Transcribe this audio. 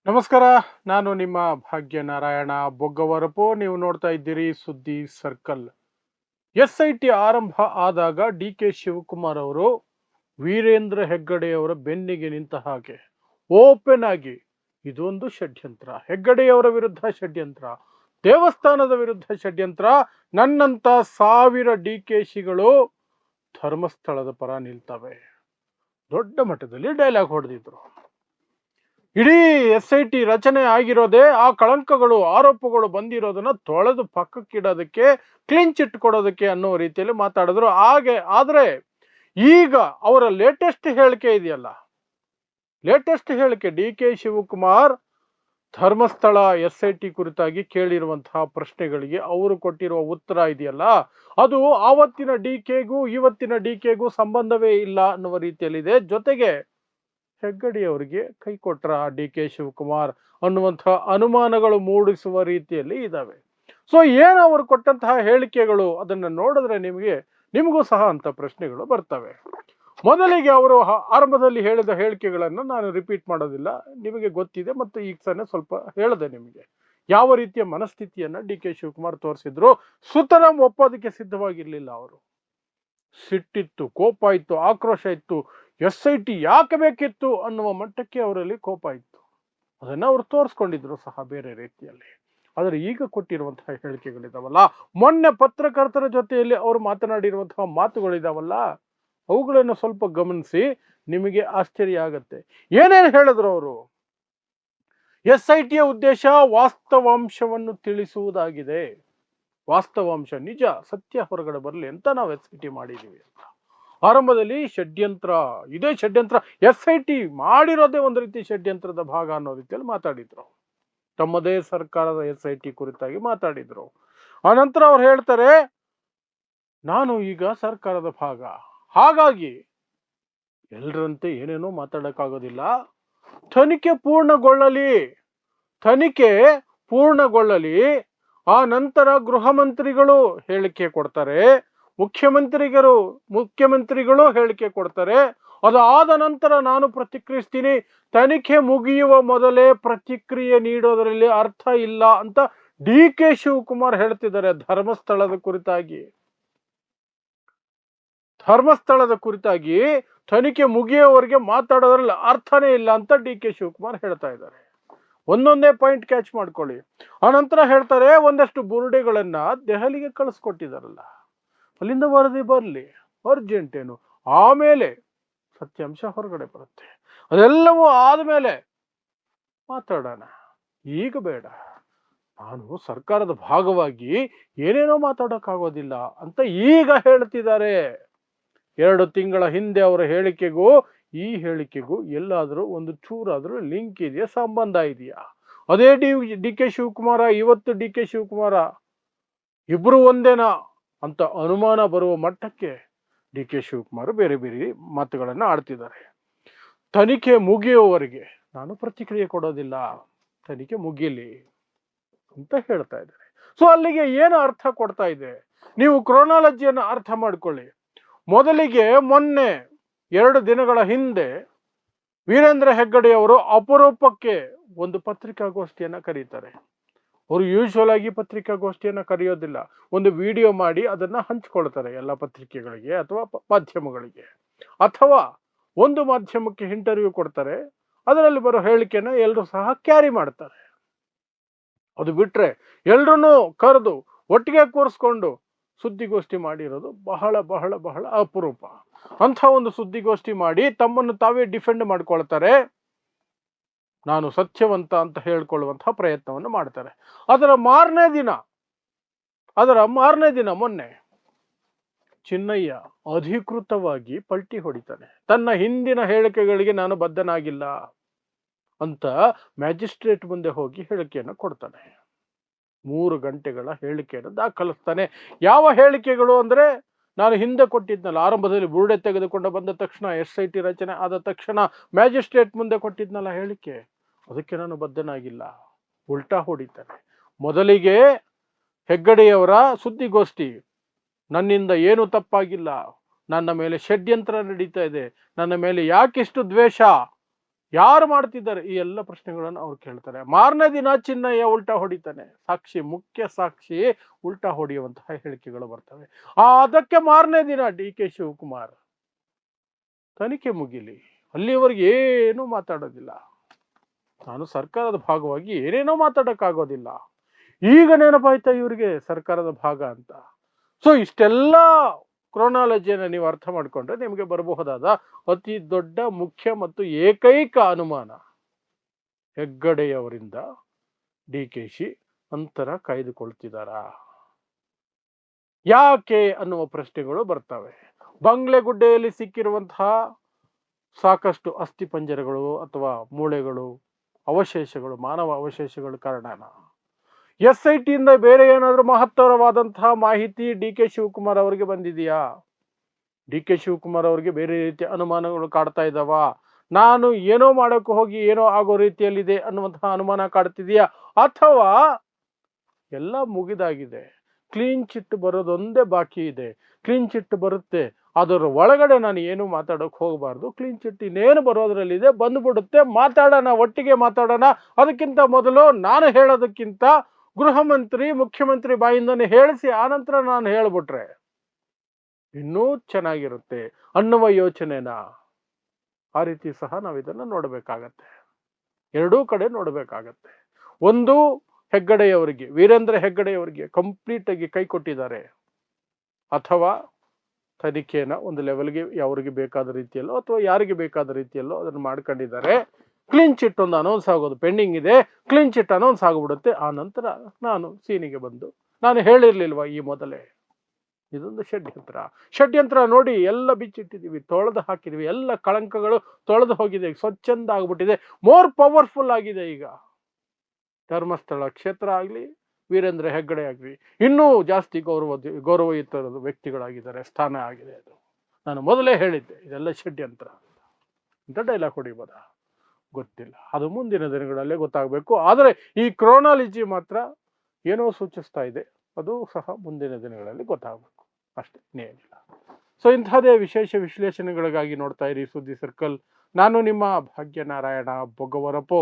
ನಮಸ್ಕಾರ. ನಾನು ನಿಮ್ಮ ಭಾಗ್ಯನಾರಾಯಣ ಬೊಗ್ಗವರಪು. ನೀವು ನೋಡ್ತಾ ಇದ್ದೀರಿ ಸುದ್ದಿ ಸರ್ಕಲ್. SIT ಆರಂಭ ಆದಾಗ DK ಶಿವಕುಮಾರ್ ಅವರು ವೀರೇಂದ್ರ ಹೆಗ್ಗಡೆಯವರ ಬೆನ್ನಿಗೆ ನಿಂತ ಹಾಗೆ ಓಪನ್ ಆಗಿ ಇದೊಂದು ಷಡ್ಯಂತ್ರ, ಹೆಗ್ಗಡೆಯವರ ವಿರುದ್ಧ ಷಡ್ಯಂತ್ರ, ದೇವಸ್ಥಾನದ ವಿರುದ್ಧ ಷಡ್ಯಂತ್ರ, ನನ್ನಂತ 1000 DKಶಿಗಳು ಧರ್ಮಸ್ಥಳದ ಪರ ನಿಲ್ತವೆ, ದೊಡ್ಡ ಮಟ್ಟದಲ್ಲಿ ಡೈಲಾಗ್ ಹೊಡೆದಿದ್ರು. ಇಡೀ SIT ರಚನೆ ಆಗಿರೋದೇ ಆ ಕಳಂಕಗಳು, ಆರೋಪಗಳು ಬಂದಿರೋದನ್ನ ತೊಳೆದು ಪಕ್ಕಕ್ಕಿಡೋದಕ್ಕೆ, ಕ್ಲೀನ್ ಚಿಟ್ ಕೊಡೋದಕ್ಕೆ ಅನ್ನೋ ರೀತಿಯಲ್ಲಿ ಮಾತಾಡಿದ್ರು. ಆದ್ರೆ ಈಗ ಅವರ ಲೇಟೆಸ್ಟ್ ಹೇಳಿಕೆ ಇದೆಯಲ್ಲ, ಲೇಟೆಸ್ಟ್ ಹೇಳಿಕೆ DK ಶಿವಕುಮಾರ್ ಧರ್ಮಸ್ಥಳ SIT ಕುರಿತಾಗಿ ಕೇಳಿರುವಂತಹ ಪ್ರಶ್ನೆಗಳಿಗೆ ಅವರು ಕೊಟ್ಟಿರುವ ಉತ್ತರ ಇದೆಯಲ್ಲ, ಅದು ಆವತ್ತಿನ DKಗೂ ಇವತ್ತಿನ DKಗೂ ಸಂಬಂಧವೇ ಇಲ್ಲ ಅನ್ನುವ ರೀತಿಯಲ್ಲಿದೆ. ಜೊತೆಗೆ ಹೆಗ್ಗಡೆಯವರಿಗೆ ಕೈ ಕೊಟ್ರ DK ಶಿವಕುಮಾರ್ ಅನ್ನುವಂತಹ ಅನುಮಾನಗಳು ಮೂಡಿಸುವ ರೀತಿಯಲ್ಲಿ ಇದ್ದಾವೆ. ಸೊ ಏನು ಅವರು ಕೊಟ್ಟಂತಹ ಹೇಳಿಕೆಗಳು, ಅದನ್ನು ನೋಡಿದ್ರೆ ನಿಮಗೂ ಸಹ ಅಂತ ಪ್ರಶ್ನೆಗಳು ಬರ್ತವೆ. ಮೊದಲಿಗೆ ಅವರು ಆರಂಭದಲ್ಲಿ ಹೇಳಿದ ಹೇಳಿಕೆಗಳನ್ನು ನಾನು ರಿಪೀಟ್ ಮಾಡೋದಿಲ್ಲ, ನಿಮಗೆ ಗೊತ್ತಿದೆ. ಮತ್ತು ಈಗ ತಾನೇ ಸ್ವಲ್ಪ ಹೇಳಿದೆ ನಿಮಗೆ ಯಾವ ರೀತಿಯ ಮನಸ್ಥಿತಿಯನ್ನ DK ಶಿವಕುಮಾರ್ ತೋರಿಸಿದ್ರು. ಸುತರಾಂ ಒಪ್ಪೋದಕ್ಕೆ ಸಿದ್ಧವಾಗಿರ್ಲಿಲ್ಲ ಅವರು. ಸಿಟ್ಟಿತ್ತು, ಕೋಪ ಇತ್ತು, ಆಕ್ರೋಶ ಇತ್ತು. SIT ಯಾಕೆ ಬೇಕಿತ್ತು ಅನ್ನುವ ಮಟ್ಟಕ್ಕೆ ಅವರಲ್ಲಿ ಕೋಪ ಇತ್ತು. ಅದನ್ನ ಅವರು ತೋರಿಸ್ಕೊಂಡಿದ್ರು ಸಹ ಬೇರೆ ರೀತಿಯಲ್ಲಿ. ಆದರೆ ಈಗ ಕೊಟ್ಟಿರುವಂತಹ ಹೇಳಿಕೆಗಳಿದಾವಲ್ಲ, ಮೊನ್ನೆ ಪತ್ರಕರ್ತರ ಜೊತೆಯಲ್ಲಿ ಅವರು ಮಾತನಾಡಿರುವಂತಹ ಮಾತುಗಳಿದಾವಲ್ಲ, ಅವುಗಳನ್ನು ಸ್ವಲ್ಪ ಗಮನಿಸಿ, ನಿಮಗೆ ಆಶ್ಚರ್ಯ ಆಗತ್ತೆ. ಏನೇನು ಹೇಳಿದ್ರು ಅವರು? SITಯ ಉದ್ದೇಶ ವಾಸ್ತವಾಂಶವನ್ನು ತಿಳಿಸುವುದಾಗಿದೆ. ವಾಸ್ತವಾಂಶ, ನಿಜ ಸತ್ಯ ಹೊರಗಡೆ ಬರಲಿ ಅಂತ ನಾವು SIT ಮಾಡಿದೀವಿ ಅಂತ. ಆರಂಭದಲ್ಲಿ ಷಡ್ಯಂತ್ರ, ಇದೇ ಷಡ್ಯಂತ್ರ, SIT ಮಾಡಿರೋದೇ ಒಂದು ರೀತಿ ಷಡ್ಯಂತ್ರದ ಭಾಗ ಅನ್ನೋ ರೀತಿಯಲ್ಲಿ ಮಾತಾಡಿದ್ರು. ತಮ್ಮದೇ ಸರ್ಕಾರದ SIT ಕುರಿತಾಗಿ ಮಾತಾಡಿದ್ರು. ಆನಂತರ ಅವ್ರು ಹೇಳ್ತಾರೆ, ನಾನು ಈಗ ಸರ್ಕಾರದ ಭಾಗ, ಹಾಗಾಗಿ ಎಲ್ಲರಂತೆ ಏನೇನೋ ಮಾತಾಡಕ್ಕಾಗೋದಿಲ್ಲ, ತನಿಖೆ ಪೂರ್ಣಗೊಳ್ಳಲಿ, ಆ ನಂತರ ಗೃಹ ಮಂತ್ರಿಗಳು ಹೇಳಿಕೆ ಕೊಡ್ತಾರೆ, ಮುಖ್ಯಮಂತ್ರಿಗಳು ಹೇಳಿಕೆ ಕೊಡ್ತಾರೆ, ಅದಾದ ನಂತರ ನಾನು ಪ್ರತಿಕ್ರಿಯಿಸ್ತೀನಿ. ತನಿಖೆ ಮುಗಿಯುವ ಮೊದಲೇ ಪ್ರತಿಕ್ರಿಯೆ ನೀಡೋದರಲ್ಲಿ ಅರ್ಥ ಇಲ್ಲ ಅಂತ DK ಶಿವಕುಮಾರ್ ಹೇಳ್ತಿದ್ದಾರೆ. ಧರ್ಮಸ್ಥಳದ ಕುರಿತಾಗಿ ತನಿಖೆ ಮುಗಿಯುವವರೆಗೆ ಮಾತಾಡೋದ್ರಲ್ಲಿ ಅರ್ಥನೇ ಇಲ್ಲ ಅಂತ DK ಶಿವಕುಮಾರ್ ಹೇಳ್ತಾ ಇದ್ದಾರೆ. ಒಂದೊಂದೇ ಪಾಯಿಂಟ್ ಕ್ಯಾಚ್ ಮಾಡ್ಕೊಳ್ಳಿ. ಆನಂತರ ಹೇಳ್ತಾರೆ, ಒಂದಷ್ಟು ಬುರುಡೆಗಳನ್ನ ದೆಹಲಿಗೆ ಕಳಿಸ್ಕೊಟ್ಟಿದಾರಲ್ಲ, ಅಲ್ಲಿಂದ ವರದಿ ಬರಲಿ, ಅರ್ಜೆಂಟ್ ಏನು, ಆಮೇಲೆ ಸತ್ಯಾಂಶ ಹೊರಗಡೆ ಬರುತ್ತೆ, ಅದೆಲ್ಲವೂ ಆದ್ಮೇಲೆ ಮಾತಾಡೋಣ, ಈಗ ಬೇಡ, ನಾನು ಸರ್ಕಾರದ ಭಾಗವಾಗಿ ಏನೇನೋ ಮಾತಾಡೋಕ್ಕಾಗೋದಿಲ್ಲ ಅಂತ ಈಗ ಹೇಳ್ತಿದ್ದಾರೆ. 2 ತಿಂಗಳ ಹಿಂದೆ ಅವರ ಹೇಳಿಕೆಗೂ ಈ ಹೇಳಿಕೆಗೂ ಎಲ್ಲಾದ್ರೂ ಒಂದು ಚೂರಾದ್ರೂ ಲಿಂಕ್ ಇದೆಯಾ, ಸಂಬಂಧ ಇದೆಯಾ? ಅದೇ DK ಶಿವಕುಮಾರ, ಇವತ್ತು DK ಶಿವಕುಮಾರ ಇಬ್ರು ಒಂದೇನಾ ಅಂತ ಅನುಮಾನ ಬರುವ ಮಟ್ಟಕ್ಕೆ DK ಶಿವಕುಮಾರ್ ಬೇರೆ ಬೇರೆ ಮಾತುಗಳನ್ನ ಆಡ್ತಿದ್ದಾರೆ. ತನಿಖೆ ಮುಗಿಯುವವರೆಗೆ ನಾನು ಪ್ರತಿಕ್ರಿಯೆ ಕೊಡೋದಿಲ್ಲ, ತನಿಖೆ ಮುಗಿಲಿ ಅಂತ ಹೇಳ್ತಾ ಇದ್ದಾರೆ. ಸೊ ಅಲ್ಲಿಗೆ ಏನು ಅರ್ಥ ಕೊಡ್ತಾ ಇದೆ? ನೀವು ಕ್ರೋನಾಲಜಿಯನ್ನು ಅರ್ಥ ಮಾಡ್ಕೊಳ್ಳಿ. ಮೊದಲಿಗೆ ಮೊನ್ನೆ 2 ದಿನಗಳ ಹಿಂದೆ ವೀರೇಂದ್ರ ಹೆಗ್ಗಡೆಯವರು ಅಪರೂಪಕ್ಕೆ ಒಂದು ಪತ್ರಿಕಾಗೋಷ್ಠಿಯನ್ನ ಕರೀತಾರೆ. ಅವರು ಯೂಶುವಲ್ ಆಗಿ ಪತ್ರಿಕಾಗೋಷ್ಠಿಯನ್ನ ಕರೆಯೋದಿಲ್ಲ, ಒಂದು ವಿಡಿಯೋ ಮಾಡಿ ಅದನ್ನ ಹಂಚ್ಕೊಳ್ತಾರೆ ಎಲ್ಲ ಪತ್ರಿಕೆಗಳಿಗೆ ಅಥವಾ ಮಾಧ್ಯಮಗಳಿಗೆ, ಅಥವಾ ಒಂದು ಮಾಧ್ಯಮಕ್ಕೆ ಇಂಟರ್ವ್ಯೂ ಕೊಡ್ತಾರೆ, ಅದರಲ್ಲಿ ಬರೋ ಹೇಳಿಕೆನ ಎಲ್ಲರೂ ಸಹ ಕ್ಯಾರಿ ಮಾಡ್ತಾರೆ. ಅದು ಬಿಟ್ರೆ ಎಲ್ರೂ ಕರೆದು ಒಟ್ಟಿಗೆ ಕೂರಿಸ್ಕೊಂಡು ಸುದ್ದಿಗೋಷ್ಠಿ ಮಾಡಿರೋದು ಬಹಳ ಬಹಳ ಬಹಳ ಅಪರೂಪ. ಅಂಥ ಒಂದು ಸುದ್ದಿಗೋಷ್ಠಿ ಮಾಡಿ ತಮ್ಮನ್ನು ತಾವೇ ಡಿಫೆಂಡ್ ಮಾಡ್ಕೊಳ್ತಾರೆ, ನಾನು ಸತ್ಯವಂತ ಅಂತ ಹೇಳ್ಕೊಳ್ಳುವಂತಹ ಪ್ರಯತ್ನವನ್ನು ಮಾಡ್ತಾರೆ. ಅದರ ಮಾರನೇ ದಿನ ಮೊನ್ನೆ ಚಿನ್ನಯ್ಯ ಅಧಿಕೃತವಾಗಿ ಪಲ್ಟಿ ಹೊಡಿತಾನೆ. ತನ್ನ ಹಿಂದಿನ ಹೇಳಿಕೆಗಳಿಗೆ ನಾನು ಬದ್ಧನಾಗಿಲ್ಲ ಅಂತ ಮ್ಯಾಜಿಸ್ಟ್ರೇಟ್ ಮುಂದೆ ಹೋಗಿ ಹೇಳಿಕೆಯನ್ನು ಕೊಡ್ತಾನೆ. 3 ಗಂಟೆಗಳ ಹೇಳಿಕೆಯನ್ನು ದಾಖಲಿಸ್ತಾನೆ. ಯಾವ ಹೇಳಿಕೆಗಳು ಅಂದ್ರೆ, ನಾನು ಹಿಂದೆ ಕೊಟ್ಟಿದ್ನಲ್ಲ, ಆರಂಭದಲ್ಲಿ ಬುರುಡೆ ತೆಗೆದುಕೊಂಡು ಬಂದ ತಕ್ಷಣ, SIT ರಚನೆ ಆದ ತಕ್ಷಣ ಮ್ಯಾಜಿಸ್ಟ್ರೇಟ್ ಮುಂದೆ ಕೊಟ್ಟಿದ್ನಲ್ಲ ಹೇಳಿಕೆ, ಅದಕ್ಕೆ ನಾನು ಬದ್ಧನಾಗಿಲ್ಲ, ಉಲ್ಟಾ ಹೊಡಿತಾನೆ. ಮೊದಲಿಗೆ ಹೆಗ್ಗಡೆಯವರ ಸುದ್ದಿಗೋಷ್ಠಿ, ನನ್ನಿಂದ ಏನು ತಪ್ಪಾಗಿಲ್ಲ, ನನ್ನ ಮೇಲೆ ಷಡ್ಯಂತ್ರ ನಡೀತಾ ಇದೆ, ನನ್ನ ಮೇಲೆ ಯಾಕಿಷ್ಟು ದ್ವೇಷ, ಯಾರು ಮಾಡ್ತಿದ್ದಾರೆ ಈ ಎಲ್ಲ ಪ್ರಶ್ನೆಗಳನ್ನು ಅವ್ರು ಕೇಳ್ತಾರೆ. ಮಾರನೇ ದಿನ ಚಿನ್ನಯ್ಯ ಉಲ್ಟಾ ಹೊಡಿತಾನೆ. ಸಾಕ್ಷಿ, ಮುಖ್ಯ ಸಾಕ್ಷಿ ಉಲ್ಟಾ ಹೊಡೆಯುವಂತಹ ಹೇಳಿಕೆಗಳು ಬರ್ತವೆ. ಅದಕ್ಕೆ ಮಾರನೇ ದಿನ ಡಿ ಕೆ ಶಿವಕುಮಾರ್ ತನಿಖೆ ಮುಗಿಲಿ, ಅಲ್ಲಿವರೆಗೆ ಏನೂ ಮಾತಾಡೋದಿಲ್ಲ, ನಾನು ಸರ್ಕಾರದ ಭಾಗವಾಗಿ ಏನೇನೋ ಮಾತಾಡೋಕ್ಕಾಗೋದಿಲ್ಲ. ಈಗ ನೆನಪಾಯ್ತಾ ಇವರಿಗೆ ಸರ್ಕಾರದ ಭಾಗ ಅಂತ. ಸೊ ಇಷ್ಟೆಲ್ಲ ಕ್ರೋನಾಲಜಿಯನ್ನು ನೀವು ಅರ್ಥ ಮಾಡಿಕೊಂಡ್ರೆ ನಿಮಗೆ ಬರಬಹುದಾದ ಅತಿ ದೊಡ್ಡ ಮುಖ್ಯ ಮತ್ತು ಏಕೈಕ ಅನುಮಾನ, ಹೆಗ್ಗಡೆಯವರಿಂದ ಡಿ ಕೆ ಶಿ ಅಂತರ ಕಾಯ್ದುಕೊಳ್ತಿದ್ದಾರಾ ಯಾಕೆ ಅನ್ನುವ ಪ್ರಶ್ನೆಗಳು ಬರ್ತವೆ. ಬಂಗ್ಲೆಗುಡ್ಡೆಯಲ್ಲಿ ಸಿಕ್ಕಿರುವಂತಹ ಸಾಕಷ್ಟು ಅಸ್ಥಿಪಂಜರಗಳು ಅಥವಾ ಮೂಳೆಗಳು, ಅವಶೇಷಗಳು, ಮಾನವ ಅವಶೇಷಗಳು ಕಾರಣನ? SIT ಇಂದ ಬೇರೆ ಏನಾದರೂ ಮಹತ್ತರವಾದಂತಹ ಮಾಹಿತಿ ಡಿ ಕೆ ಶಿವಕುಮಾರ್ ಅವರಿಗೆ ಬಂದಿದೆಯಾ? ಡಿ ಕೆ ಶಿವಕುಮಾರ್ ಅವರಿಗೆ ಬೇರೆ ರೀತಿಯ ಅನುಮಾನಗಳು ಕಾಡ್ತಾ ಇದ್ದಾವ? ನಾನು ಏನೋ ಮಾಡೋಕೆ ಹೋಗಿ ಏನೋ ಆಗೋ ರೀತಿಯಲ್ಲಿದೆ ಅನ್ನುವಂತಹ ಅನುಮಾನ ಕಾಡ್ತಿದೆಯಾ? ಅಥವಾ ಎಲ್ಲ ಮುಗಿದಾಗಿದೆ, ಕ್ಲೀನ್ ಚಿಟ್ ಬರೋದೊಂದೇ ಬಾಕಿ ಇದೆ, ಕ್ಲೀನ್ ಚಿಟ್ ಬರುತ್ತೆ, ಅದರ ಒಳಗಡೆ ನಾನು ಏನು ಮಾತಾಡೋಕೆ ಹೋಗಬಾರ್ದು, ಕ್ಲೀನ್ ಚಿಟ್ ಇನ್ನೇನು ಬರೋದ್ರಲ್ಲಿದೆ, ಬಂದ್ಬಿಡುತ್ತೆ, ಮಾತಾಡೋಣ, ಒಟ್ಟಿಗೆ ಮಾತಾಡೋಣ, ಅದಕ್ಕಿಂತ ಮೊದಲು ನಾನು ಹೇಳೋದಕ್ಕಿಂತ ಗೃಹ ಮಂತ್ರಿ ಮುಖ್ಯಮಂತ್ರಿ ಬಾಯಿಂದನೇ ಹೇಳಿಸಿ ಆನಂತರ ನಾನು ಹೇಳ್ಬಿಟ್ರೆ ಇನ್ನೂ ಚೆನ್ನಾಗಿರುತ್ತೆ ಅನ್ನುವ ಯೋಚನೆನ? ಆ ರೀತಿ ಸಹ ನಾವು ಇದನ್ನು ನೋಡಬೇಕಾಗತ್ತೆ, ಎರಡೂ ಕಡೆ ನೋಡಬೇಕಾಗತ್ತೆ. ಒಂದು, ಹೆಗ್ಗಡೆಯವರಿಗೆ, ವೀರೇಂದ್ರ ಹೆಗ್ಗಡೆಯವರಿಗೆ ಕಂಪ್ಲೀಟ್ ಆಗಿ ಕೈ ಕೊಟ್ಟಿದ್ದಾರೆ, ಅಥವಾ ತನಿಖೆನ ಒಂದು ಲೆವೆಲ್ಗೆ ಅವರಿಗೆ ಬೇಕಾದ ರೀತಿಯಲ್ಲೋ ಅಥವಾ ಯಾರಿಗೆ ಬೇಕಾದ ರೀತಿಯಲ್ಲೋ ಅದನ್ನು ಮಾಡ್ಕೊಂಡಿದ್ದಾರೆ. ಕ್ಲೀನ್ ಚಿಟ್ ಒಂದು ಅನೌನ್ಸ್ ಆಗೋದು ಪೆಂಡಿಂಗ್ ಇದೆ, ಕ್ಲೀನ್ ಚಿಟ್ ಅನೌನ್ಸ್ ಆಗಿಬಿಡುತ್ತೆ, ಆ ನಂತರ ನಾನು ಸೀನಿಗೆ ಬಂದು ನಾನು ಹೇಳಿರ್ಲಿಲ್ವಾ ಈ ಮೊದಲೇ? ಇದೊಂದು ಷಡ್ಯಂತ್ರ ನೋಡಿ, ಎಲ್ಲ ಬಿಚ್ಚಿಟ್ಟಿದ್ದೀವಿ, ತೊಳೆದು ಹಾಕಿದೀವಿ, ಎಲ್ಲ ಕಳಂಕಗಳು ತೊಳೆದು ಹೋಗಿದೆ, ಸ್ವಚ್ಛಂದ ಆಗ್ಬಿಟ್ಟಿದೆ, ಮೋರ್ ಪವರ್ಫುಲ್ ಆಗಿದೆ. ಈಗ ಧರ್ಮಸ್ಥಳ ಕ್ಷೇತ್ರ ಆಗಲಿ, ವೀರೇಂದ್ರ ಹೆಗ್ಗಡೆ ಆಗಲಿ, ಇನ್ನೂ ಜಾಸ್ತಿ ಗೌರವಯುತ ವ್ಯಕ್ತಿಗಳಾಗಿದ್ದಾರೆ, ಸ್ಥಾನ ಆಗಿದೆ. ಅದು ನಾನು ಮೊದಲೇ ಹೇಳಿದ್ದೆ, ಇದೆಲ್ಲ ಷಡ್ಯಂತ್ರ ಅಂತ ಡೈಲಾಗ್ ಹೊಡಿಬೋದಾ ಗೊತ್ತಿಲ್ಲ, ಅದು ಮುಂದಿನ ದಿನಗಳಲ್ಲೇ ಗೊತ್ತಾಗಬೇಕು. ಆದರೆ ಈ ಕ್ರೋನಾಲಜಿ ಮಾತ್ರ ಏನೋ ಸೂಚಿಸ್ತಾ ಇದೆ, ಅದು ಸಹ ಮುಂದಿನ ದಿನಗಳಲ್ಲಿ ಗೊತ್ತಾಗಬೇಕು, ಅಷ್ಟೇ, ಇನ್ನೇನಿಲ್ಲ. ಸೊ ಇಂತಹದೇ ವಿಶೇಷ ವಿಶ್ಲೇಷಣೆಗಳಿಗಾಗಿ ನೋಡ್ತಾ ಇರಿ ಸುದ್ದಿ ಸರ್ಕಲ್. ನಾನು ನಿಮ್ಮ ಭಾಗ್ಯನಾರಾಯಣ ಬೊಗ್ಗವರಪೋ.